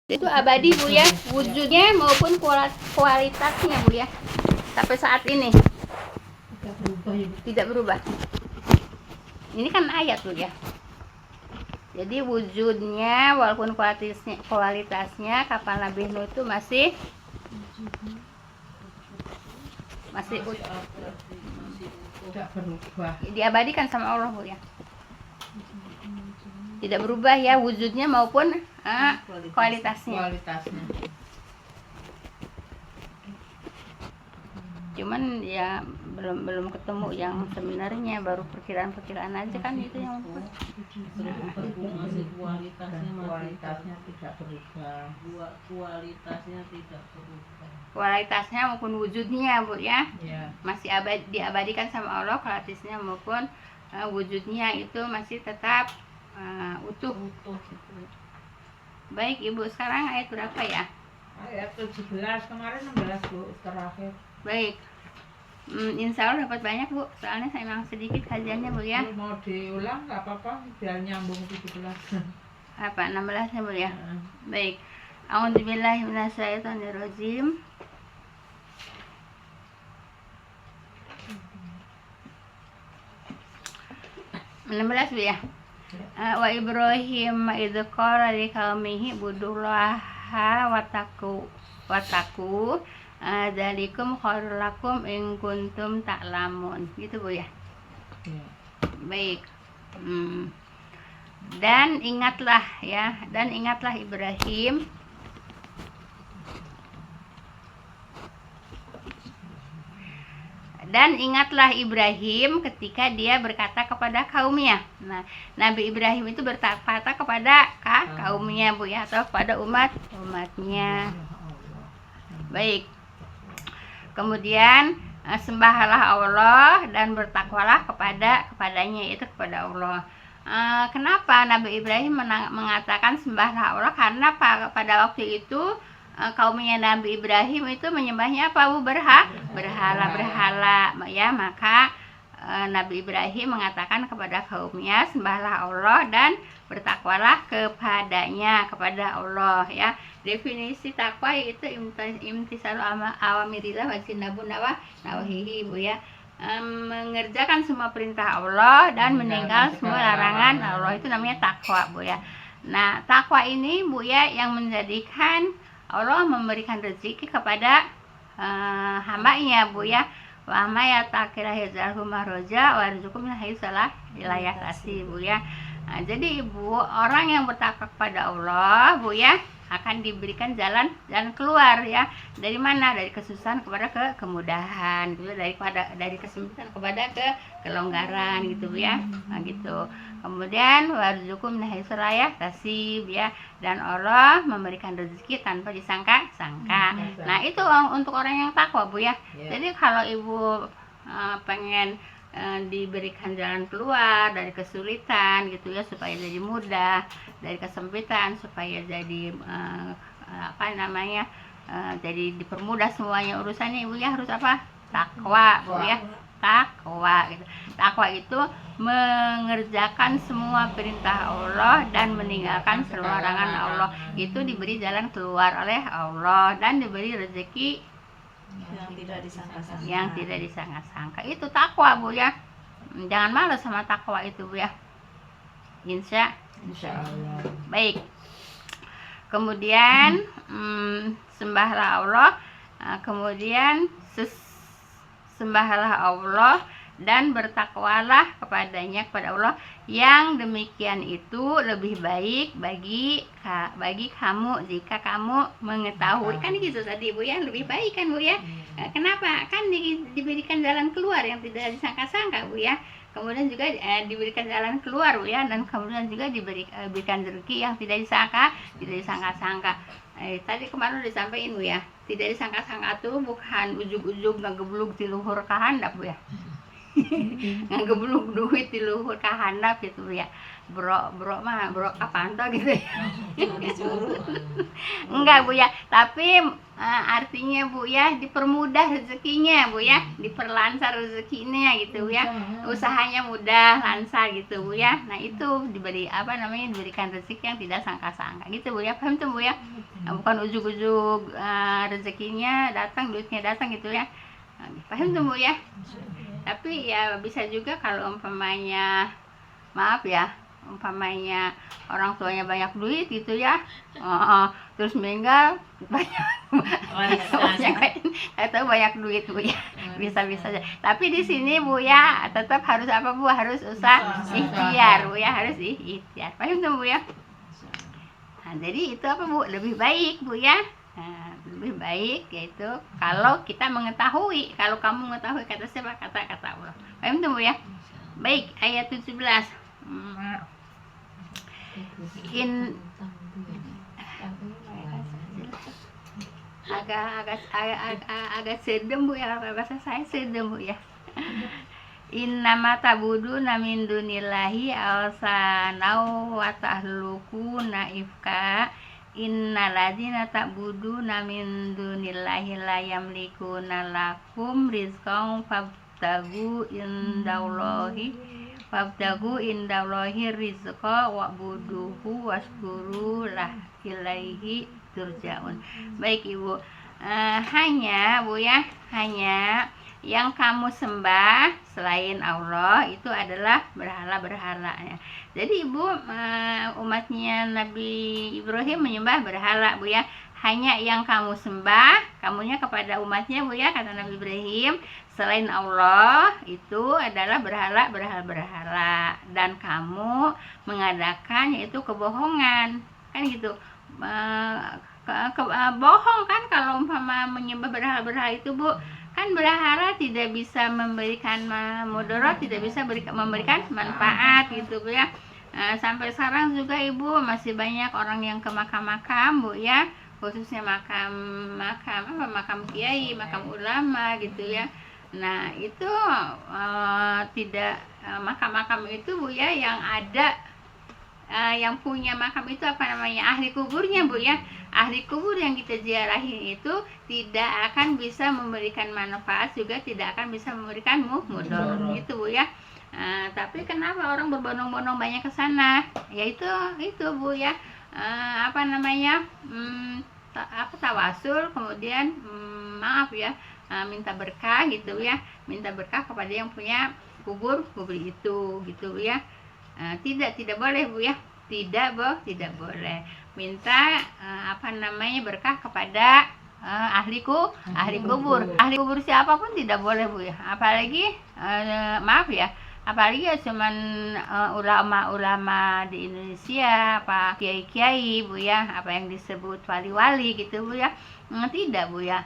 Itu abadi Bu ya, wujudnya maupun kualitasnya Bu ya, sampai saat ini tidak berubah. Ini kan ayat Bu ya. Jadi wujudnya walaupun kualitasnya kapal Nabi Nuh itu masih tidak berubah, diabadikan sama Allah Bu ya. Tidak berubah ya wujudnya maupun kualitasnya. Cuman ya belum ketemu yang sebenarnya, baru perkiraan aja kan itu yang masih kualitasnya tidak berubah. Kualitasnya maupun wujudnya Bu ya, Ya. masih diabadikan sama Allah, kualitasnya maupun wujudnya itu masih tetap utuh. Baik Ibu, sekarang ayat berapa ya? Ayat 17, kemarin 16 Bu, terakhir. Baik, insya Allah dapat banyak Bu, soalnya saya memang sedikit kajiannya Bu ya. Mau diulang nggak apa-apa, biar nyambung 17. Apa 16 ya Bu ya? Baik, a'udzubillahi minasyaitonirrajim. (16) Bu ya. Wa Ibrahim idz qala liqaumihi budullaha wattaqu dzalikum khairul lakum in kuntum ta'lamun. Gitu Bu ya. Baik. Dan ingatlah Ibrahim ketika dia berkata kepada kaumnya. Nah, Nabi Ibrahim itu berkata kepada kaumnya Bu ya, atau kepada umatnya. Baik. Kemudian sembahlah Allah dan bertakwalah kepadanya, yaitu kepada Allah. Kenapa Nabi Ibrahim mengatakan sembahlah Allah? Karena pada waktu itu kaumnya Nabi Ibrahim itu menyembahnya apa Bu? Berhala ya. Maka Nabi Ibrahim mengatakan kepada kaumnya, sembahlah Allah dan bertakwalah kepada Allah ya. Definisi takwa itu imtisalu awamirillah wa jinabun nawahihi Bu ya. Mengerjakan semua perintah Allah dan meninggal semua larangan Allah, itu namanya takwa Bu ya. Nah, takwa ini Bu ya yang menjadikan Allah memberikan rezeki kepada hambanya Bu ya. Wa ma yataqilla yazalhu mahroja wa yarzuqhu min haitsu la yahtasib Bu ya. Nah, jadi Ibu, orang yang bertakwa kepada Allah Bu ya akan diberikan jalan keluar ya. Dari mana? Dari kesusahan kepada kemudahan gitu, dari kesempitan kepada kelonggaran gitu Bu ya. Nah, gitu. Kemudian warzuqhu min haitsu la yahtasib ya, dan Allah memberikan rezeki tanpa disangka-sangka. Nah, itu untuk orang yang takwa Bu ya. Jadi kalau Ibu pengen diberikan jalan keluar dari kesulitan gitu ya, supaya jadi mudah, dari kesempitan supaya jadi jadi dipermudah semuanya urusannya Ibu ya, harus apa? Takwa Bu ya. Takwa gitu. Takwa itu mengerjakan semua perintah Allah dan meninggalkan seluruh larangan Allah. Itu diberi jalan keluar oleh Allah dan diberi rezeki yang tidak disangka-sangka. Itu takwa Bu ya. Jangan malas sama takwa itu Bu ya. Insya Allah. Baik. Kemudian sembahlah Allah. Kemudian sembahlah Allah dan bertakwalah kepada Allah, yang demikian itu lebih baik bagi kamu jika kamu mengetahui. Kan gitu tadi Bu ya, lebih baik kan Bu ya. Kenapa? Kan diberikan jalan keluar yang tidak disangka-sangka Bu ya. Kemudian juga diberikan jalan keluar Bu ya, dan kemudian juga diberikan rezeki yang tidak disangka-sangka. Tadi kemarin disampaikan Bu ya, tidak disangka-sangka tuh bukan ujug-ujug ngageblug di luhur kahandap Bu ya. Ngageblug duit di luhur kahandap gitu Bu ya. bro mah bro apaan tuh gitu ya. Disuruh. Enggak Bu ya, tapi artinya Bu ya dipermudah rezekinya Bu ya, diperlancar rezekinya gitu Bu ya, usahanya mudah lancar gitu Bu ya. Nah itu diberikan rezeki yang tidak sangka-sangka gitu Bu ya, paham tuh Bu ya. Bukan ujug-ujug rezekinya datang, duitnya datang gitu ya. Paham tuh Bu ya. Tapi ya bisa juga kalau umpamanya maaf ya, umpamanya orang tuanya banyak duit gitu ya, terus meninggal banyak atau banyak duit Bu ya, bisa-bisa aja. Tapi di sini Bu ya tetap harus apa Bu, harus ikhtiar Bu ya, harus ikhtiar. Paham tuh Bu ya. Nah, jadi itu apa Bu, lebih baik Bu ya. Nah, lebih baik yaitu kalau kita mengetahui, kalau kamu mengetahui kata siapa, kata Allah. Paham tuh Bu ya. Baik, ayat 17. Agak sedem Bu ya, bahasa saya sedem Bu ya. Innama tabuduna min dunillahi alsanau wa tahluku naifka innalladzina ta'buduna min dunillahi la yamlikuna lakum rizqan fabtagu indallahi rizqa wa'buduhu waskuru lah ilaihi turja'un. Baik Ibu, hanya Bu ya, hanya yang kamu sembah selain Allah itu adalah berhala-berhalanya. Jadi Ibu, umatnya Nabi Ibrahim menyembah berhala Bu ya. Hanya yang kamu sembah, kamunya kepada umatnya Bu ya, kata Nabi Ibrahim, selain Allah itu adalah berhala, dan kamu mengadakan yaitu kebohongan, kan gitu. Bohong kan kalau umpama menyembah berhala itu Bu, kan berhala tidak bisa memberikan mudarat, tidak bisa memberikan manfaat gitu Bu ya. Sampai sekarang juga Ibu masih banyak orang yang ke makam-makam Bu ya, khususnya makam kiai, makam ulama gitu ya. Nah itu tidak makam-makam itu Bu ya, yang ada yang punya makam itu apa namanya, ahli kuburnya Bu ya. Ahli kubur yang kita ziarahin itu tidak akan bisa memberikan manfaat, juga tidak akan bisa memberikan mudarat gitu Bu ya. Tapi kenapa orang berbondong-bondong banyak ke sana? Yaitu itu Bu ya, tawasul, kemudian maaf ya, minta berkah gitu ya, minta berkah kepada yang punya kubur itu gitu Bu ya. Tidak boleh Bu ya, tidak boleh minta berkah kepada ahli kubur. Ahli kubur siapapun tidak boleh Bu ya, apalagi maaf ya, apalagi ya cuman ulama-ulama di Indonesia, apa kiai-kiai Bu ya, apa yang disebut wali-wali gitu Bu ya. Tidak Bu ya.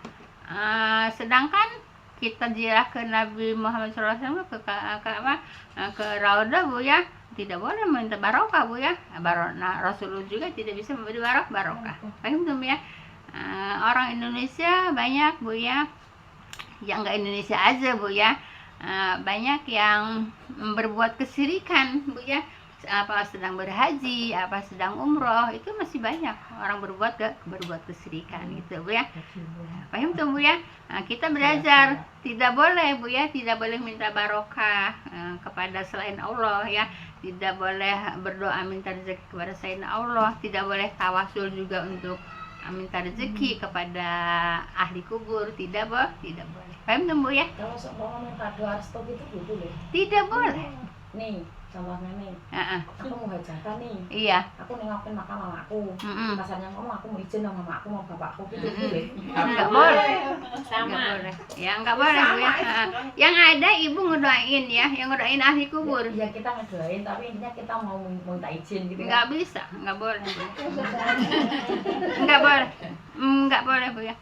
Sedangkan kita ziarah ke Nabi Muhammad SAW ke Raudah Bu ya, tidak boleh minta barokah Bu ya. Nah, Rasulullah juga tidak bisa memberi barokah. Paham tuh Bu ya. Orang Indonesia banyak Bu ya, yang enggak Indonesia aja Bu ya, banyak yang berbuat kesyirikan Bu ya. Apa sedang berhaji, apa sedang umroh, itu masih banyak orang berbuat kesyirikan gitu Bu ya. Paham tuh Bu ya. Kita belajar tidak boleh Bu ya, tidak boleh minta barokah kepada selain Allah ya, tidak boleh berdoa minta rezeki kepada selain Allah, tidak boleh tawasul juga untuk minta rezeki kepada ahli kubur, tidak boleh. Paham tuh Bu ya. Kalau mau minta doa restu itu boleh? Tidak boleh. Nih contohnya nih, aku mau hajatan nih, iya, aku nengokin makam mamaku, pasarnya ngomong aku mau izin sama mamaku, mau bapakku, gitu boleh? Enggak boleh, enggak boleh Bu ya. Yang ada Ibu ngedoain ya, yang ngedoain ahli kubur. Ya kita ngedoain, tapi intinya kita mau minta izin gitu. Enggak bisa, enggak boleh Bu. Enggak boleh Bu ya.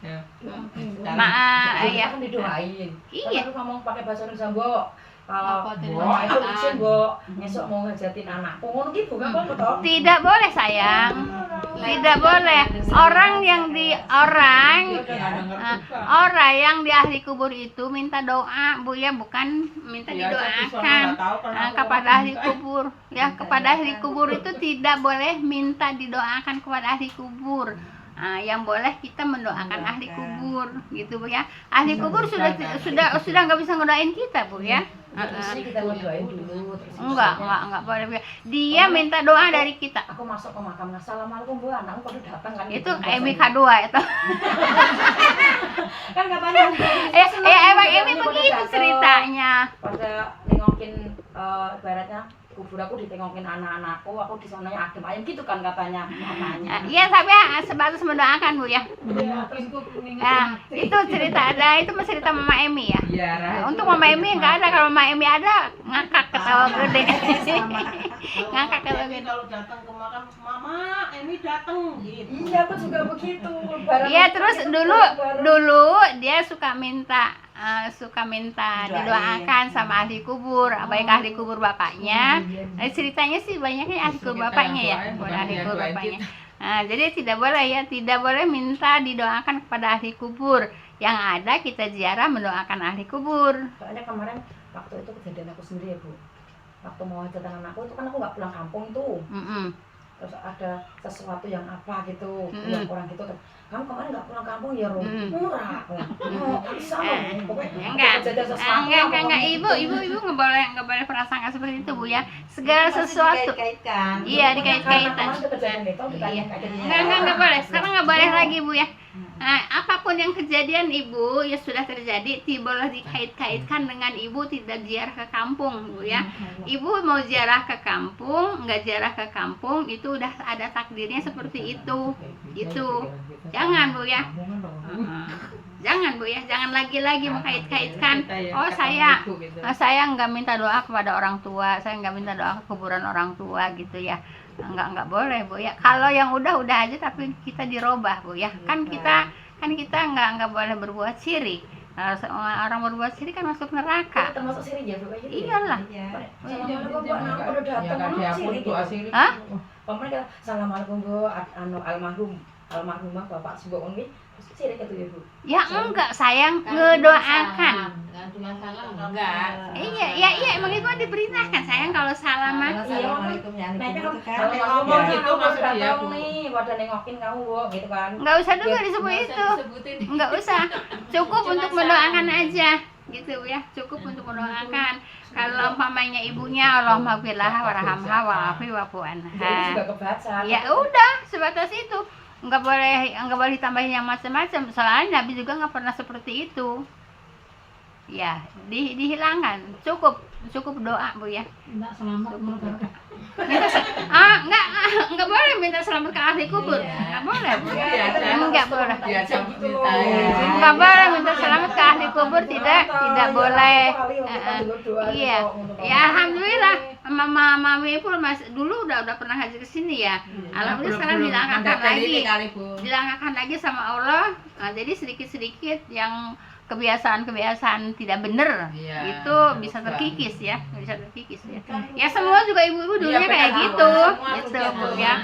Maaf, ya kan didoain. Iya. Kalau ngomong pakai bahasa Indonesia, Mbok, kalau Apa mbok itu izin mbok besok mau ngajatin anakku ngono ki bukan apa toh? Tidak boleh sayang, tidak boleh. Orang yang yang di ahli kubur itu minta doa Bu ya, bukan minta didoakan kepada ahli kubur ya. Kepada ahli kubur itu tidak boleh minta didoakan kepada ahli kubur. Yang boleh kita mendoakan ahli kubur gitu Bu ya. Ahli kubur sudah nggak bisa ngedoain kita Bu ya. Terus kita ngedoain dulu terus. Enggak boleh Bu. Dia minta doa dari kita. Aku masuk ke makam, assalamualaikum Bu, anakku pada datang kan. Itu MK2 itu. Kan katanya Emang Emi begitu ceritanya. pada nengokin ibaratnya kubur aku ditengokin anak-anakku, aku di sananya adem ayem gitu kan katanya mamanya. Iya, tapi sebatas mendoakan Bu ya. Nah, itu cerita itu cerita Mama Emi ya. Untuk Mama Emi nggak ada, kalau Mama Emi ada ngakak ketawa gede. Ngakak ketawa gede. Kalau datang ke makam, Mama, Emi datang gitu. Iya, aku juga begitu. Iya, terus dulu dia suka minta didoakan sama ahli kubur, baik ahli kubur bapaknya. Ceritanya sih banyaknya ahli kubur bapaknya ya, bukan ahli kubur bapaknya. Jadi tidak boleh minta didoakan kepada ahli kubur. Yang ada kita ziarah mendoakan ahli kubur. Soalnya kemarin waktu itu kejadian aku sendiri ya Bu. Waktu mau hajatan anakku itu kan aku nggak pulang kampung itu. Terus ada sesuatu yang apa gitu, yang orang gitu kan, kamu kemarin nggak pulang kampung ya Rum? Murah, bisa enggak, ibu nggak boleh prasangka seperti itu Bu ya. Segala sesuatu iya dikait-kaitan. Nggak boleh, sekarang nggak boleh lagi Bu ya. Apapun yang kejadian Ibu ya sudah terjadi, tidak boleh dikait-kaitkan dengan Ibu tidak ziarah ke kampung Bu ya. Ibu mau ziarah ke kampung, nggak ziarah ke kampung, itu udah ada takdirnya seperti itu. Gitu. Jangan Bu ya. Jangan Bu ya, jangan lagi-lagi mengkait-kaitkan. Oh saya nggak minta doa kepada orang tua, saya nggak minta doa ke kuburan orang tua gitu ya. Nggak boleh Bu ya. Kalau yang udah aja, tapi kita dirubah Bu ya. Kan kita nggak boleh berbuat syirik. Orang berbuat syirik kan masuk neraka. Termasuk syirik ya Bu? Iyalah. Assalamualaikum Bu, anakku udah datang. Syirik. Hah? Paman assalamualaikum Bu, almarhumah Bapak Simbok Unwi. Syirik itu ya Bu? Ya enggak sayang, ngedoakan. Enggak. Iya emang itu diperintahkan sayang kalau salaman. Assalamualaikum ya. Ngomong gitu maksud dia Bu. Nih, pada nengokin kamu Bu, gitu kan. Nggak usah juga disebut itu. Nggak usah. Cukup untuk mendoakan aja. Gitu ya, cukup untuk mendoakan. Kalau umpamanya ibunya Allahumma firlah warhamha wa'afi wa'fu anha. Ya udah, sebatas itu. Nggak boleh ditambahin yang macam-macam. Soalnya Nabi juga nggak pernah seperti itu. Ya, dihilangkan. Cukup doa Bu ya. Enggak selamat menurut Enggak boleh minta selamat ke ahli kubur. Enggak boleh Bu. Enggak boleh. Enggak boleh minta selamat ke ahli kubur, tidak boleh. Iya. Ya alhamdulillah Mama Ipul dulu udah pernah haji ke sini ya. Alhamdulillah sekarang dilangkahkan lagi sama Allah. Jadi sedikit-sedikit yang kebiasaan tidak benar itu bisa terkikis ya. Ya semua juga ibu-ibu dulunya kayak gitu Bu ya.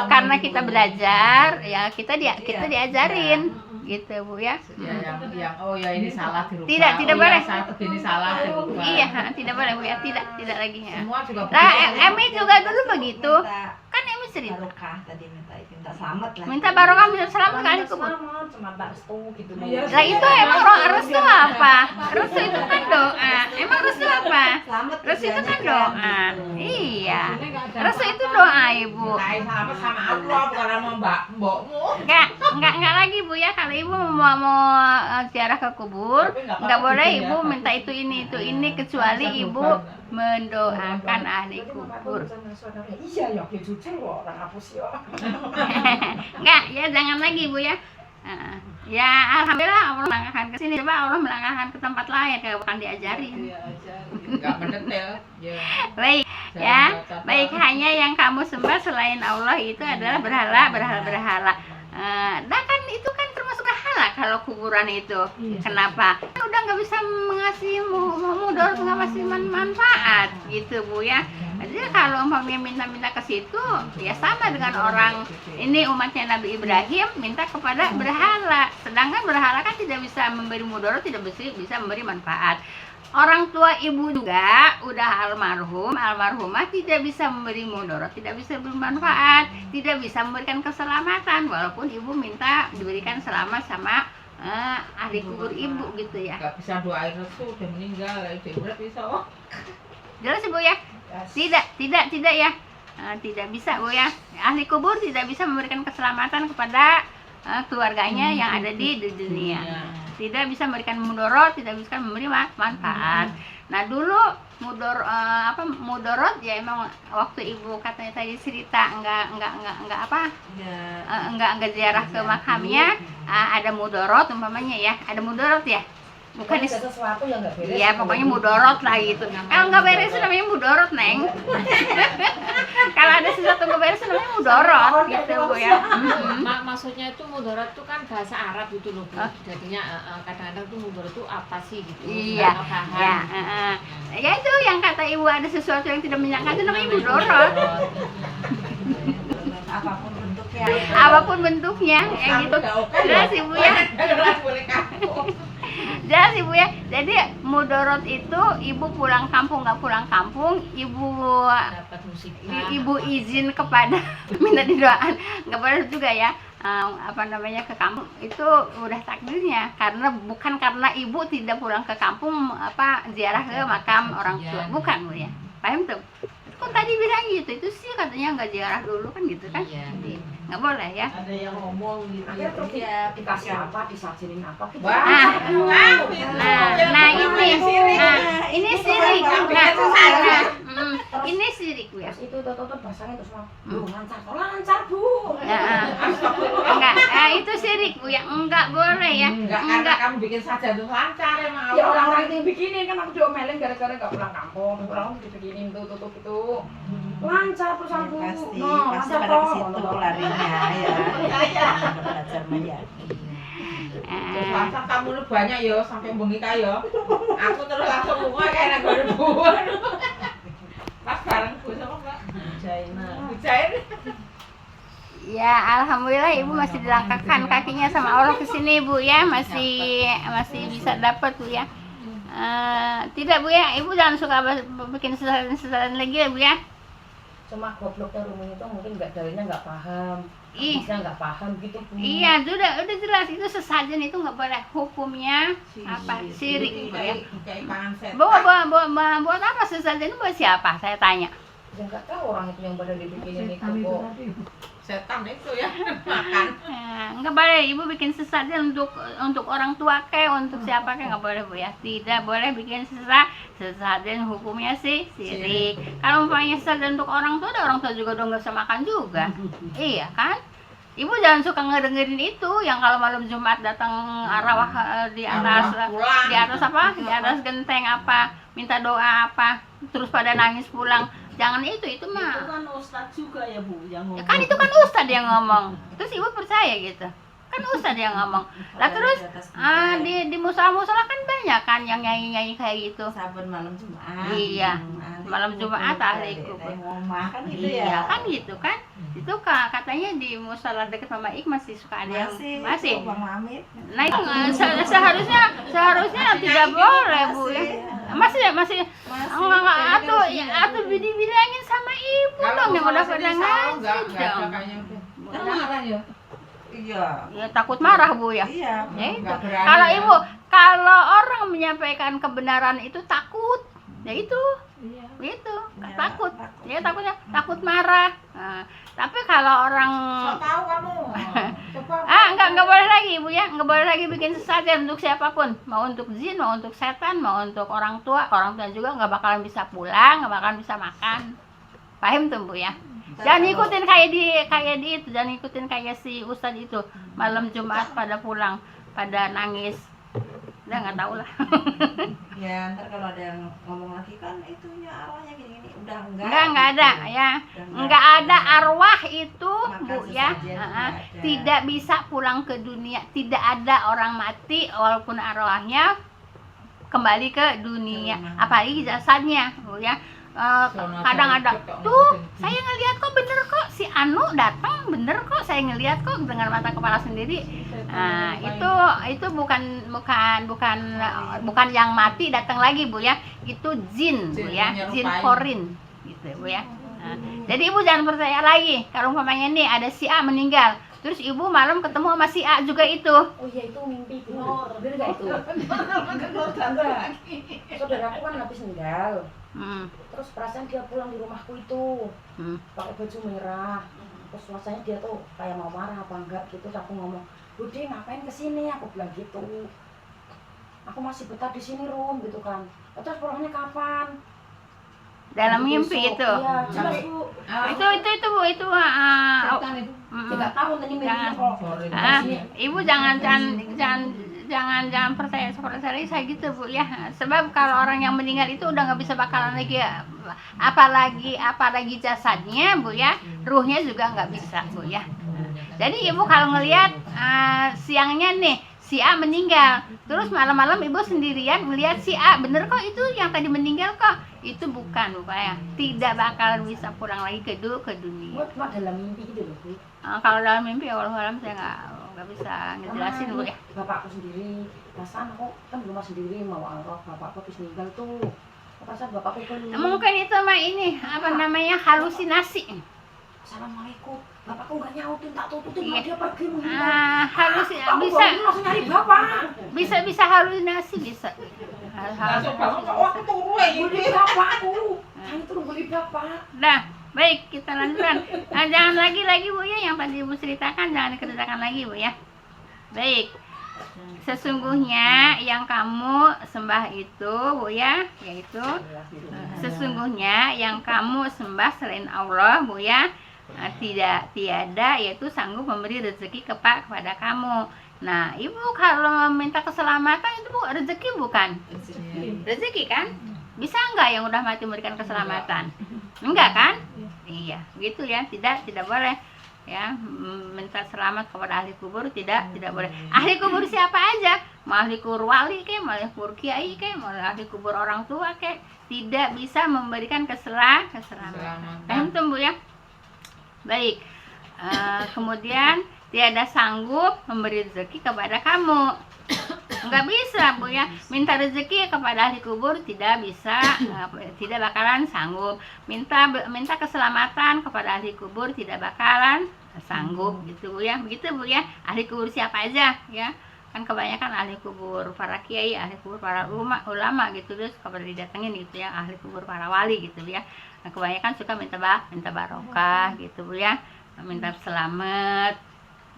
Karena kita belajar ya kita diajarin gitu Bu ya. Ini salah dirubah. Tidak boleh. Ini salah dirubah. Iya, tidak boleh Bu ya. Tidak lagi ya. Semua juga Emi juga dulu begitu. Kan Emi cerita. Barokah tadi minta selamat lah. Minta barokah, minta selamat ke ahli kubur. Cuma restu gitu. Lah itu emang restu apa? Restu itu kan doa. Emang restu apa? Restu itu kan doa. Iya. Restu itu doa Ibu. sama Allah bukan sama mbokmu. Enggak lagi Bu ya. Kalau Ibu mau ziarah ke kubur, enggak boleh Ibu minta itu ini kecuali Ibu mendoakan ahli kubur. Iya ya, jujur kok orang hapus ya. Enggak, ya jangan lagi Bu ya. Ya alhamdulillah Allah melangkahkan ke sini, coba Allah melangkahkan ke tempat lain kayak bukan diajarin. Enggak mendetail. Baik ya, baik hanya yang kamu sembah selain Allah itu adalah berhala. Dan kan itu kan termasuk berhala kalau kuburan itu. Iya. Kenapa? Udah nggak bisa mengasih mudorot, nggak masih manfaat gitu Bu ya. Jadi kalau umpamanya minta-minta ke situ, ya sama dengan orang ini umatnya Nabi Ibrahim minta kepada berhala. Sedangkan berhala kan tidak bisa memberi mudorot, tidak bisa memberi manfaat. Orang tua ibu juga udah almarhumah tidak bisa memberi mudorot, tidak bisa bermanfaat, tidak bisa memberikan keselamatan, walaupun ibu minta diberikan selamat sama ahli kubur ibu gitu ya. Gak bisa doain restu udah meninggal, udah bisa. Jelas Ibu ya? Tidak ya. Tidak bisa Bu ya. Ahli kubur tidak bisa memberikan keselamatan kepada keluarganya yang ada di dunia. Tidak bisa memberikan mudorot, tidak bisa memberi manfaat. Nah dulu mudorot ya emang waktu ibu katanya tadi cerita enggak ziarah ke makamnya, ada mudorot umpamanya ya, ada mudorot ya. Bukan ada sesuatu yang nggak beres. Iya, pokoknya mudorot lah gitu. Kalau nggak beres itu namanya mudorot, Neng. Kalau ada sesuatu nggak beres itu namanya mudorot gitu Bu ya. Maksudnya itu mudorot itu kan bahasa Arab gitu loh Bu. Jadinya kadang-kadang tuh mudorot itu apa sih gitu. Iya. Ya itu yang kata ibu, ada sesuatu yang tidak menyenangkan itu namanya mudorot. Apapun bentuknya. Apapun bentuknya ya gitu. Jelas Ibu ya. Jelas Ibu ya. Jadi mudorot itu ibu pulang kampung nggak pulang kampung, Dapat musibah. ibu izin kepada minta didoakan nggak boleh juga ya. Ke kampung itu udah takdirnya, karena bukan karena ibu tidak pulang ke kampung ziarah ke makam orang tua, bukan Bu ya. Paham tuh? Kok tadi bilang gitu, itu sih katanya nggak ziarah dulu kan gitu kan. Iya. Jadi nggak boleh ya. Ada yang ngomong gitu. Akhirnya terus dikasih apa, disajinin apa gitu. Ini sirik. Ini sirik Bu ya. Terus itu toto pasangnya terus lancar Bu. Enggak, itu sirik Bu ya. Enggak boleh ya. Enggak, karena kamu bikin saja tuh lancar emang. Ya orang-orang itu yang bikinin kan, aku diomelin gara-gara nggak pulang kampung. Pulang dibikinin tutup itu. Lancar perusahaan Bu. Pasti Lancar pada ke kok. situ larinya ya. Belajar menjadi. Terus lancar kamu lu banyak yo sampai bengi kayo. Aku terus langsung bunga kayak nggak ada buah. Pas bareng Bu sama Mbak. Bujain. Ya, alhamdulillah Ibu masih dilangkahkan kakinya sama Allah ke sini Bu ya, masih bisa dapat Bu ya. Tidak Bu ya, Ibu jangan suka bikin sesalan lagi ya Bu ya. Cuma gobloknya Rumi itu mungkin darinya nggak paham. Ih. Maksudnya nggak paham gitu Bu. Iya, udah jelas itu sesajen itu nggak boleh, hukumnya sirik Bu ya. Kayak pangan setan. Buat apa sesajen itu, buat siapa? Saya tanya. Ya nggak tahu orang itu yang pada dibikinin itu kok. Setan itu ya makan. Nggak boleh Ibu bikin sesajen untuk orang tua untuk siapa nggak boleh Bu ya. Tidak boleh bikin sesajen, hukumnya sih sirik. Kalau umpamanya sesajen untuk orang tua, ada orang tua juga dong nggak bisa makan juga. Iya kan? Ibu jangan suka ngedengerin itu yang kalau malam Jumat datang arwah di atas genteng minta doa terus pada nangis pulang. Jangan itu mah. Itu kan ustadz juga ya Bu yang Ya ngomong. kan itu kan ustadz yang ngomong. Terus Ibu percaya gitu. Kan ustadz yang ngomong. Lah terus di musola kan banyak kan yang nyanyi kayak gitu. Saben malam Jumat. Iya. Malam Jumat ahli kubur. Ngomah kan gitu Iya ya. kan gitu kan. Itu katanya di musola dekat Mama Ik masih suka ada yang masih. Bang Mamit. Nah itu seharusnya tidak boleh Bu ya. Masih atau dibilangin sama ibu dong yang udah pada ngaji dong. Kan marah ya. Iya. Ya takut marah Bu ya. Iya. Ya itu. Nggak berani Kalau ya. Ibu, kalau orang menyampaikan kebenaran itu takut. Ya itu. Iya. Itu Ya, takut. takut. Ya takut marah. Tapi kalau orang So tahu kamu. Coba. enggak boleh lagi Bu ya, enggak boleh lagi bikin sesajen untuk siapapun, mau untuk jin, mau untuk setan, mau untuk orang tua juga nggak bakalan bisa pulang, nggak bakalan bisa makan. Paham tuh Bu ya? Jangan ikutin kayak di itu, jangan ikutin kayak si Ustadz itu malam Jumat pada pulang, pada nangis udah nggak tahu lah. Ya ntar kalau ada yang ngomong lagi kan itunya arwahnya gini-gini udah Nggak ada ya, nggak ada arwah itu Maka Bu ya. sesajen Ah, nggak ada. tidak bisa pulang ke dunia, tidak ada orang mati walaupun arwahnya kembali ke dunia, apalagi jasadnya Bu ya. Kadang ada tuh saya ngelihat kok bener kok si Anu datang bener kok, saya ngelihat kok dengan mata kepala sendiri. Nah, itu bukan yang mati datang lagi Bu ya, itu jin Bu ya, jin korin gitu Bu ya. Nah, jadi Ibu jangan percaya lagi kalau umpamanya nih ada si A meninggal, terus Ibu malam ketemu sama si A juga itu. Oh iya, itu mimpi Bu. Bener nggak itu? Saudaraku kan habis meninggal. Terus perasaan dia pulang di rumahku itu pakai baju merah. Terus rasanya dia tuh kayak mau marah apa enggak gitu. Terus aku ngomong, Budi ngapain kesini? Aku bilang gitu. Aku masih betah di sini Rum gitu kan. Terus pulangnya kapan? Dalam mimpi Besok. itu. Iya, jelas Bu. Itu Bu itu. Tidak tahu tadi mimpinya kok. Ibu jangan percaya seperti saya gitu Bu ya. Sebab kalau orang yang meninggal itu udah nggak bisa bakalan lagi, apalagi jasadnya Bu ya, ruhnya juga nggak bisa Bu ya. Jadi Ibu kalau ngelihat siangnya nih si A meninggal, terus malam-malam Ibu sendirian melihat si A, bener kok itu yang tadi meninggal kok, itu bukan Bu ya, tidak bakalan bisa pulang lagi ke dunia. Buat cuma dalam mimpi gitu loh Bu. Kalau dalam mimpi wallahualam saya nggak bisa ngejelasin Bu ya. Bapakku sendiri, perasaan aku kan di rumah sendiri mau arwah bapakku habis meninggal tuh. Perasaan bapakku keliling. Mungkin itu mah ini apa namanya halusinasi. Assalamualaikum. Bapakku nggak nyautin, tak tututin, Iya. dia pergi menghindar. Halusinasi Aku bisa, bangun langsung nyari bapak. bisa halusinasi bisa. Langsung bangun kok aku turu ya Beli bapakku. Saya itu beli bapak. Nah, baik kita lanjutkan. Nah, jangan lagi Bu ya yang tadi Ibu ceritakan, jangan dikerjakan lagi Bu ya. Baik. Sesungguhnya yang kamu sembah itu Bu ya, yaitu sesungguhnya yang kamu sembah selain Allah Bu ya, tiada yaitu sanggup memberi rezeki kepada kamu. Nah, Ibu kalau meminta keselamatan itu Bu rezeki bukan? Rezeki kan? Bisa enggak yang udah mati memberikan keselamatan? Enggak kan? Iya, gitu ya. Tidak boleh ya minta selamat kepada ahli kubur, tidak boleh. Ahli kubur siapa aja? Mau ahli kubur wali ke, mau ahli kubur kiai ke, mau ahli kubur orang tua ke, tidak bisa memberikan keselamatan. Paham tuh Bu ya? Baik. Kemudian tiada sanggup memberi rezeki kepada kamu. Nggak bisa Bu ya, minta rezeki kepada ahli kubur tidak bisa, tidak bakalan sanggup. Minta keselamatan kepada ahli kubur tidak bakalan sanggup gitu Bu ya. Begitu Bu ya. Ahli kubur siapa aja ya, kan kebanyakan ahli kubur para kiai, ahli kubur para ulama gitu, terus kepada didatengin gitu ya, ahli kubur para wali gitu ya. Nah, kebanyakan suka minta barokah gitu Bu ya, minta selamat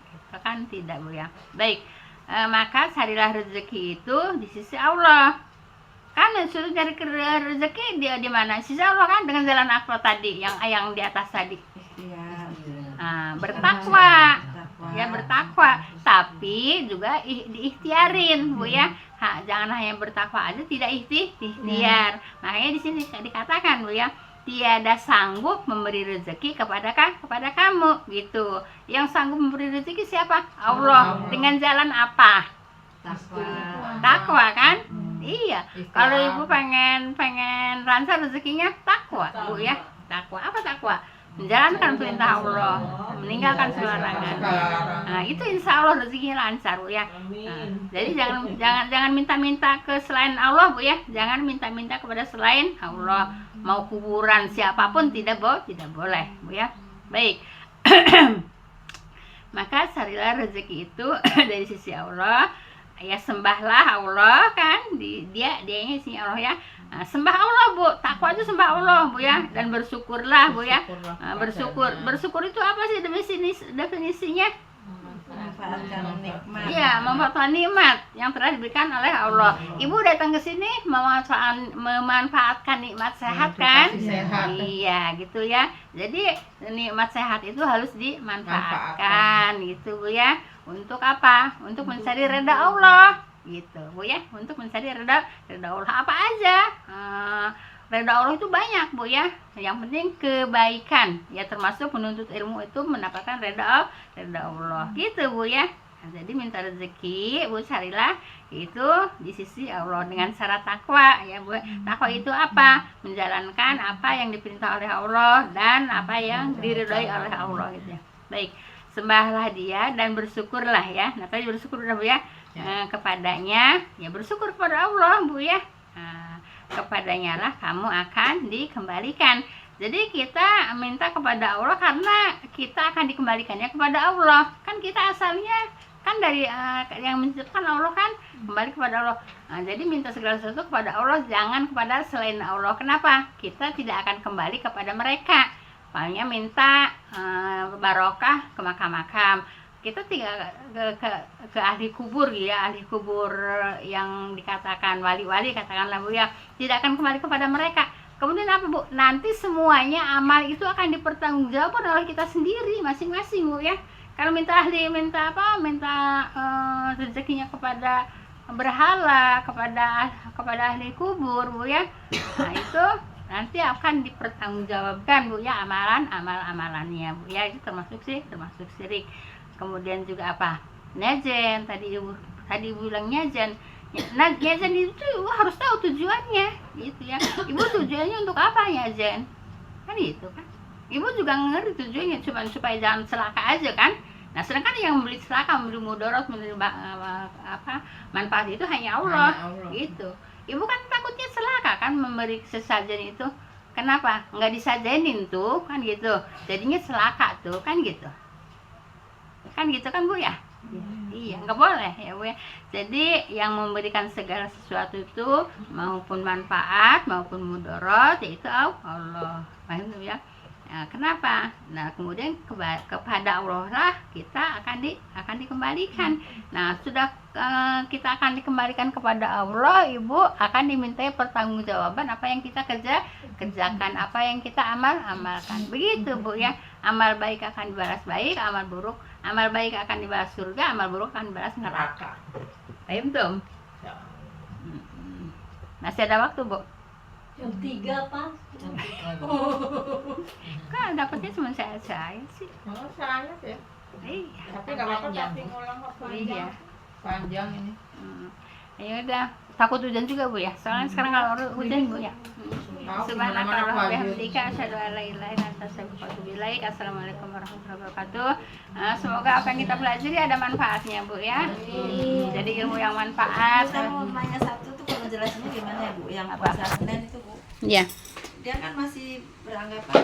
gitu kan, tidak Bu ya. Baik. Maka carilah rezeki itu di sisi Allah. Kan suruh cari rezeki dia di mana? Sisi Allah kan, dengan jalan apa tadi yang di atas tadi. Bertakwa. Ya bertakwa, tapi juga diikhtiarin Bu ya. Jangan hanya bertakwa aja, tidak ikhtiar. Makanya di sini dikatakan Bu ya, tiada sanggup memberi rezeki kepada kamu gitu. Yang sanggup memberi rezeki siapa? Allah. Dengan jalan apa? Takwa kan? Iya. Kalau Ibu pengen lancar rezekinya, takwa Bu ya. Takwa apa takwa? Menjalankan perintah Allah, meninggalkan larangan. Nah, itu insya Allah rezekinya lancar Bu ya. Nah, jadi jangan minta-minta ke selain Allah Bu ya. Jangan minta-minta kepada selain Allah. Mau kuburan siapapun tidak boleh Bu ya. Baik. Maka carilah rezeki itu dari sisi Allah. Ya sembahlah Allah kan, dianya sih Allah ya. Nah, sembah Allah Bu, takwa itu sembah Allah Bu ya, dan bersyukurlah Bu ya. Nah, bersyukur itu apa sih definisinya? Memanfaatkan nikmat. Iya, memanfaatkan nikmat yang telah diberikan oleh Allah. Ibu datang ke sini memanfaatkan nikmat sehat kan? Iya, gitu ya. Jadi nikmat sehat itu harus dimanfaatkan gitu Bu ya. Untuk apa? Untuk mencari reda Allah. gitu Bu ya, untuk mencari ridha Allah. Apa aja ridha Allah itu banyak Bu ya, yang penting kebaikan ya, termasuk menuntut ilmu itu mendapatkan ridha Allah gitu Bu ya. Nah, jadi minta rezeki Bu, carilah itu di sisi Allah dengan syarat takwa ya Bu. Takwa itu apa? Menjalankan apa yang diperintah oleh Allah dan apa yang diridhoi oleh Allah gitu ya. Baik, sembahlah Dia dan bersyukurlah ya. Nah, tadi bersyukurlah Bu ya, kepadanya ya, bersyukur kepada Allah Bu ya. Nah, kepadanya lah kamu akan dikembalikan. Jadi kita minta kepada Allah karena kita akan dikembalikannya kepada Allah. Kan kita asalnya kan dari yang menciptakan Allah kan, kembali kepada Allah. Nah, jadi minta segala sesuatu kepada Allah, jangan kepada selain Allah. Kenapa? Kita tidak akan kembali kepada mereka. Makanya minta barokah ke makam-makam. Kita tinggal ke ahli kubur ya, ahli kubur yang dikatakan wali-wali, katakanlah Bu ya, tidak akan kembali kepada mereka. Kemudian apa Bu? Nanti semuanya amal itu akan dipertanggungjawabkan oleh kita sendiri masing-masing Bu ya. Kalau minta rezekinya kepada berhala, kepada ahli kubur Bu ya, nah itu nanti akan dipertanggungjawabkan Bu ya, amalannya Bu ya, itu termasuk syirik. Kemudian juga apa? Nyazen, tadi ibu bilang nyazen. Nah, nyazen itu ibu harus tahu tujuannya gitu ya. Ibu tujuannya untuk apa nyazen? Kan itu kan. Ibu juga ngerti tujuannya, cuma supaya jangan celaka aja kan. Nah, sedangkan yang membeli celaka, membeli mudarat, membeli manfaat itu hanya Allah. Gitu. Ibu kan takutnya celaka kan memberi sesajen itu. Kenapa? Nggak disajenin tuh kan gitu. Jadinya celaka tuh kan gitu. Kan gitu kan Bu ya? Iya, nggak boleh ya Bu ya. Jadi yang memberikan segala sesuatu itu maupun manfaat maupun mudarat yaitu Allah. Paham ya? Nah, kenapa? Nah, kemudian kepada Allah lah kita akan dikembalikan. Nah, sudah kita akan dikembalikan kepada Allah, Ibu akan dimintai pertanggungjawaban apa yang kita kerjakan, apa yang kita amalkan. Begitu Bu ya. Amal baik akan dibalas baik, amal baik akan dibalas surga, amal buruk akan dibalas neraka. Paham tuh? Masih ada waktu Bu? Jam 3 Pak. Kan dapatnya cuma saya sih. Oh, saya ya. Iya. Tapi nggak apa-apa, tapi ngulang kok Iya. panjang ini. Ya udah, takut hujan juga Bu ya. Soalnya sekarang kalau hujan Bu ya. Subhanallah wa bihamdika asyhadu an la ilaha illa anta astaghfiruka wa atubu ilaik. Assalamualaikum warahmatullahi wabarakatuh. Semoga apa yang kita pelajari ada manfaatnya Bu ya. Jadi ilmu yang manfaat. Saya mau nanya satu tuh, kalau jelasinnya gimana ya Bu? Yang puasa Senin itu Bu, Iya. dia kan masih beranggapan